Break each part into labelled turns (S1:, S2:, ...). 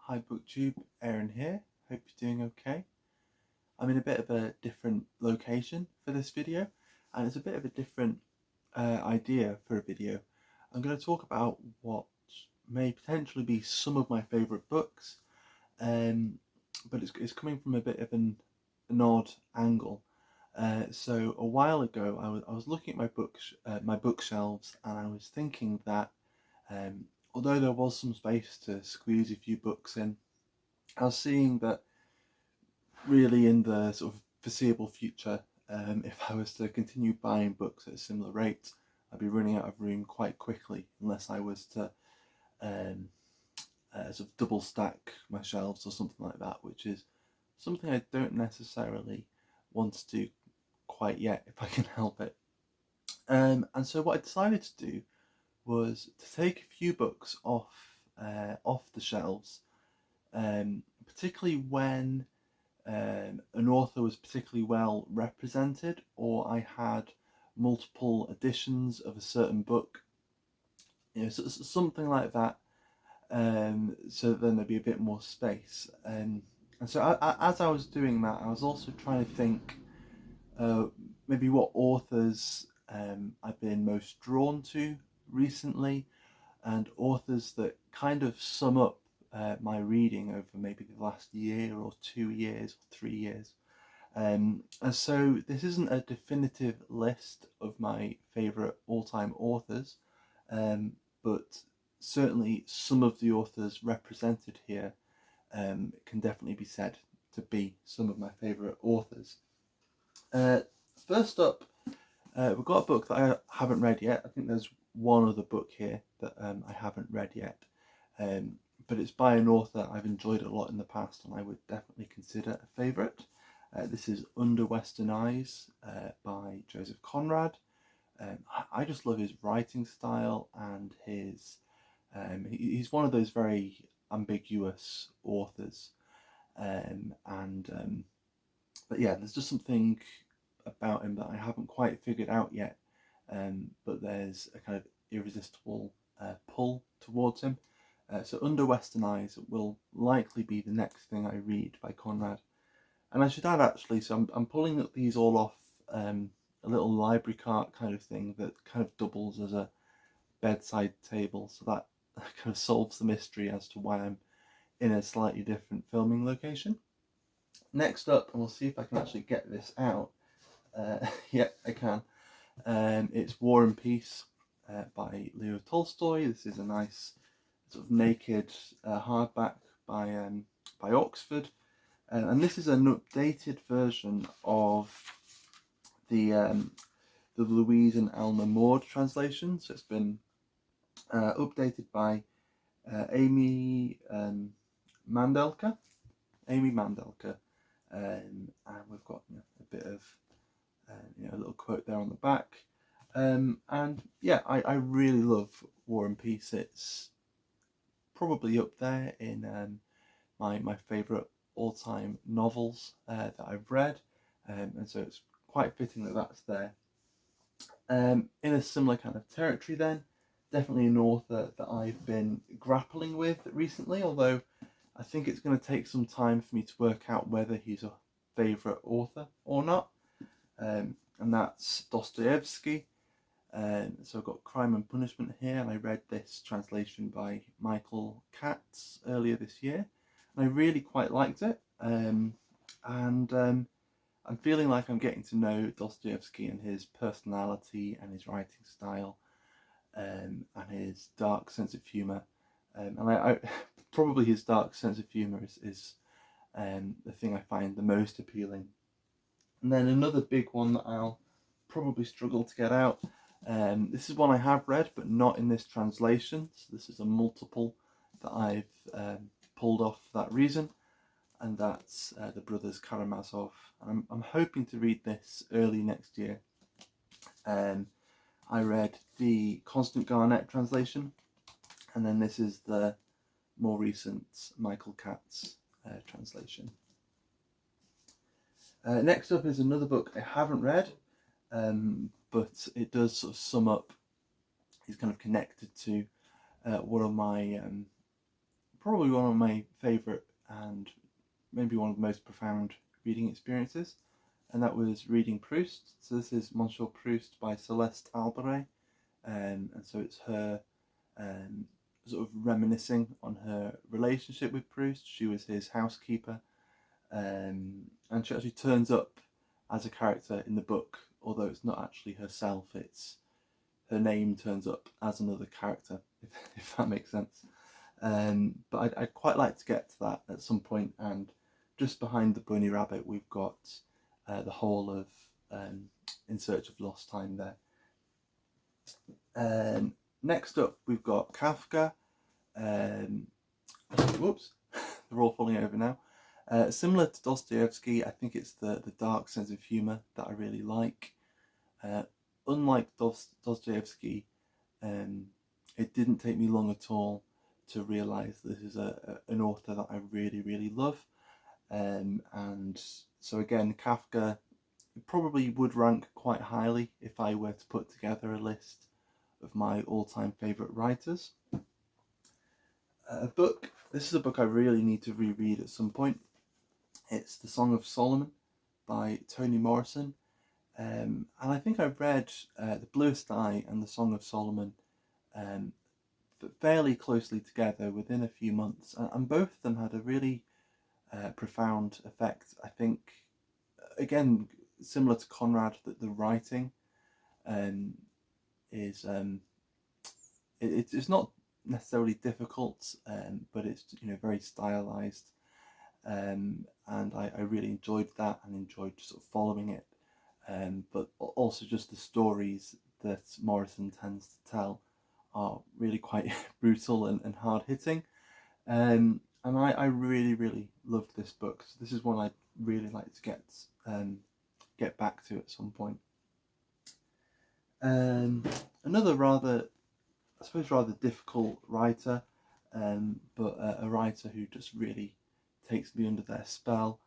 S1: Hi booktube, Aaron here. Hope you're doing okay. I'm in a bit of a different location for this video, and it's a bit of a different idea for a video. I'm going to talk about what may potentially be some of my favourite books, but it's coming from a bit of an odd angle. So a while ago, I was looking at my bookshelves, and I was thinking that although there was some space to squeeze a few books in, I was seeing that really in the sort of foreseeable future, if I was to continue buying books at a similar rate, I'd be running out of room quite quickly unless I was to um, sort of double stack my shelves or something like that, which is something I don't necessarily want to do quite yet if I can help it. And so what I decided to do was to take a few books off the shelves, particularly when an author was particularly well represented, or I had multiple editions of a certain book, something like that. So then there'd be a bit more space. And so as I was doing that, I was also trying to think maybe what authors I've been most drawn to recently, and authors that kind of sum up my reading over maybe the last year or 2 years or 3 years. And so this isn't a definitive list of my favourite all-time authors, but certainly some of the authors represented here can definitely be said to be some of my favourite authors. First up, we've got a book that I haven't read yet. I think there's one other book here that I haven't read yet, but it's by an author I've enjoyed a lot in the past, and I would definitely consider a favourite. This is Under Western Eyes by Joseph Conrad. I just love his writing style, and he's one of those very ambiguous authors, but yeah, there's just something about him that I haven't quite figured out yet, but there's a kind of irresistible pull towards him. So Under Western Eyes will likely be the next thing I read by Conrad. And I should add, actually, so I'm pulling these all off a little library cart kind of thing that kind of doubles as a bedside table, so that kind of solves the mystery as to why I'm in a slightly different filming location. Next up, and we'll see if I can actually get this out. Yeah, I can. It's War and Peace by Leo Tolstoy. This is a nice sort of naked hardback by Oxford, and this is an updated version of the Louise and Elmer Maud translation. So it's been updated by Amy Mandelker. And we've got a bit of a little quote there on the back. And yeah, I really love War and Peace. It's probably up there in my favourite all-time novels that I've read, and so it's quite fitting that that's there. In a similar kind of territory then, definitely an author that I've been grappling with recently, although I think it's going to take some time for me to work out whether he's a favourite author or not, and that's Dostoevsky. So I've got Crime and Punishment here, and I read this translation by Michael Katz earlier this year, and I really quite liked it. And I'm feeling like I'm getting to know Dostoevsky and his personality and his writing style, and his dark sense of humour. And I probably his dark sense of humour is the thing I find the most appealing. And then another big one that I'll probably struggle to get out. This is one I have read, but not in this translation. So this is a multiple that I've pulled off for that reason, and that's the Brothers Karamazov. I'm hoping to read this early next year. I read the Constant Garnett translation, and then this is the more recent Michael Katz translation. Next up is another book I haven't read, but it does sort of sum up, it's kind of connected to one of my probably one of my favourite and maybe one of the most profound reading experiences, and that was reading Proust. So this is Monsieur Proust by Celeste Albaret, and so it's her sort of reminiscing on her relationship with Proust. She was his housekeeper, and she actually turns up as a character in the book, although it's not actually herself. It's her name turns up as another character, if that makes sense. But I'd quite like to get to that at some point. And just behind the bunny rabbit, we've got the whole of In Search of Lost Time there. Next up, we've got Kafka. Whoops, they're all falling over now. Similar to Dostoevsky, I think it's the dark sense of humour that I really like. Unlike Dostoevsky, it didn't take me long at all to realise this is an author that I really, really love. And so again, Kafka probably would rank quite highly if I were to put together a list of my all-time favourite writers. This is a book I really need to reread at some point. It's The Song of Solomon by Toni Morrison. And I think I've read The Bluest Eye and The Song of Solomon fairly closely together within a few months. And both of them had a really profound effect. I think, again, similar to Conrad, that the writing is... it's not necessarily difficult, but it's very stylized, and I really enjoyed that and enjoyed sort of following it, but also just the stories that Morrison tends to tell are really quite brutal and hard hitting, and I really, really loved this book. So this is one I'd really like to get back to at some point. Another rather difficult writer, but a writer who just really takes me under their spell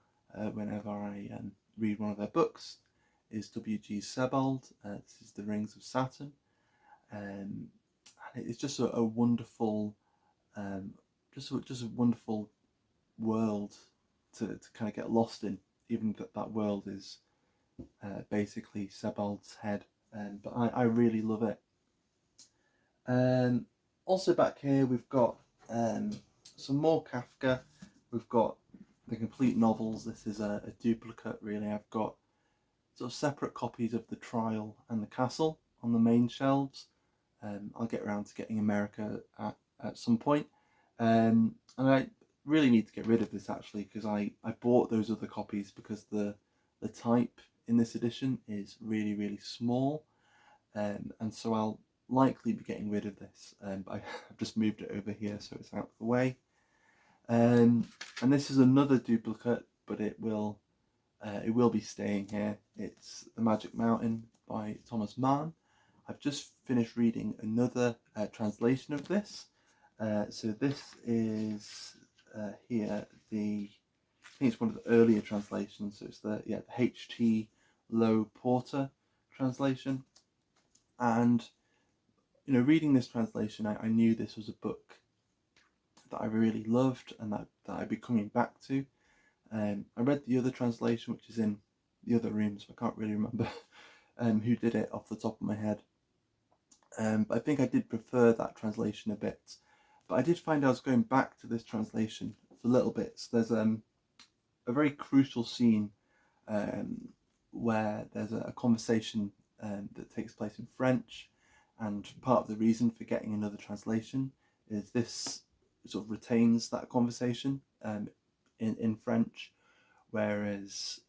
S1: whenever I read one of their books, is W.G. Sebald. This is The Rings of Saturn, and it's just a wonderful, just a wonderful world to kind of get lost in, even that world is basically Sebald's head, but I really love it. Also back here we've got some more Kafka. We've got the complete novels. This is a duplicate really. I've got sort of separate copies of The Trial and The Castle on the main shelves. I'll get around to getting America at some point. And I really need to get rid of this actually, because I bought those other copies because the type in this edition is really, really small. And so I'll likely be getting rid of this, but I've just moved it over here so it's out of the way. And this is another duplicate, but it will be staying here. It's The Magic Mountain by Thomas Mann. I've just finished reading another translation of this. So this is here I think it's one of the earlier translations. So it's the H.T. Lowe Porter translation. And reading this translation, I knew this was a book that I really loved and that I'd be coming back to. I read the other translation, which is in the other room, so I can't really remember who did it off the top of my head. But I think I did prefer that translation a bit. But I did find I was going back to this translation for little bits. There's a very crucial scene where there's a conversation that takes place in French, and part of the reason for getting another translation is this sort of retains that conversation in French, whereas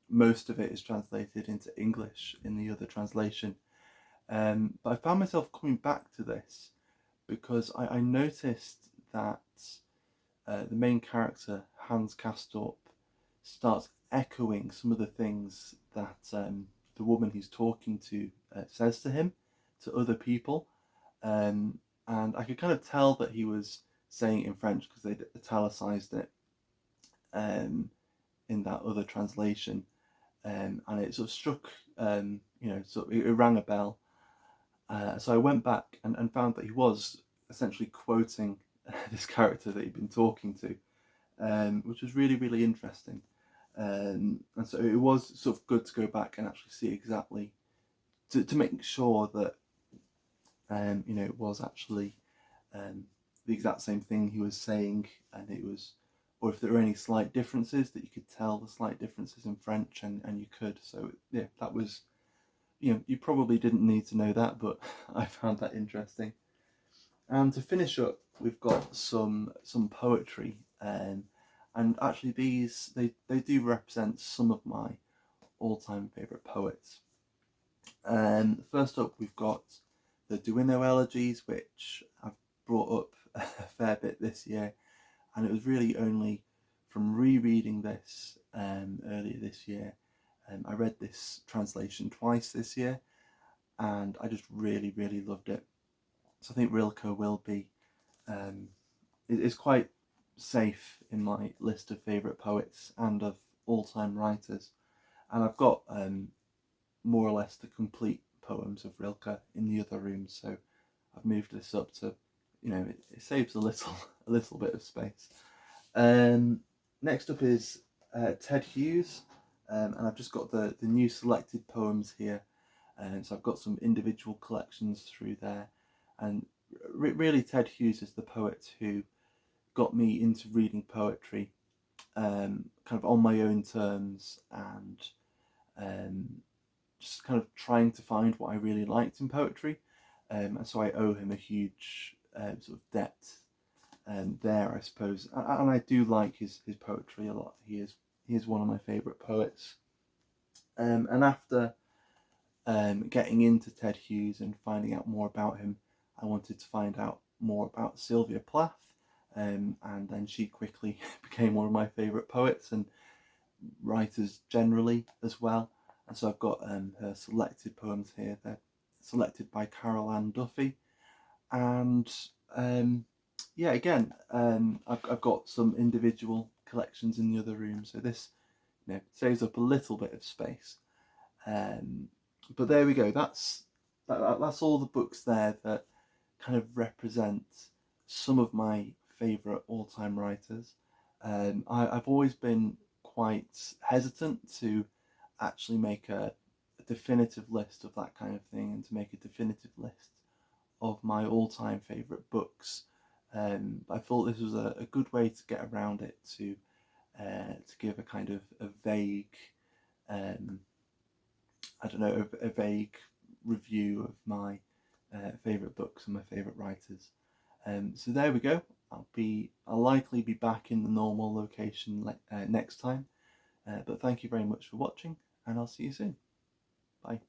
S1: most of it is translated into English in the other translation. But I found myself coming back to this because I noticed that the main character, Hans Castorp, starts echoing some of the things that the woman he's talking to says to him, to other people. And I could kind of tell that he was saying it in French because they'd italicized it in that other translation. And it sort of struck, it rang a bell. So I went back and found that he was essentially quoting this character that he'd been talking to, which was really, really interesting. And so it was sort of good to go back and actually see exactly, to make sure that it was actually the exact same thing he was saying, and it was, or if there were any slight differences, that you could tell the slight differences in French, and you could. So yeah, that was, you probably didn't need to know that, but I found that interesting. And to finish up, we've got some poetry, and actually these they do represent some of my all-time favourite poets. First up, we've got the Duino elegies, which I've brought up a fair bit this year, and it was really only from rereading this earlier this year. I read this translation twice this year, and I just really, really loved it. So I think Rilke will be is quite safe in my list of favourite poets and of all-time writers. And I've got more or less the complete poems of Rilke in the other rooms, so I've moved this up to, it saves a little bit of space. Next up is Ted Hughes, and I've just got the new selected poems here, and so I've got some individual collections through there, and really Ted Hughes is the poet who got me into reading poetry, kind of on my own terms, and just kind of trying to find what I really liked in poetry, and so I owe him a huge sort of debt there, I suppose. And I do like his poetry a lot. He is one of my favourite poets. And after getting into Ted Hughes and finding out more about him, I wanted to find out more about Sylvia Plath, and then she quickly became one of my favourite poets and writers generally as well. And so I've got her selected poems here. They're selected by Carol Ann Duffy, and yeah, again, I've got some individual collections in the other room, so this saves up a little bit of space. But there we go. That's all the books there that kind of represent some of my favourite all-time writers. I've always been quite hesitant to actually make a definitive list of that kind of thing, and to make a definitive list of my all-time favourite books. I thought this was a good way to get around it, to give a kind of a vague, a vague review of my favourite books and my favourite writers. So there we go. I'll likely be back in the normal location next time. But thank you very much for watching, and I'll see you soon. Bye.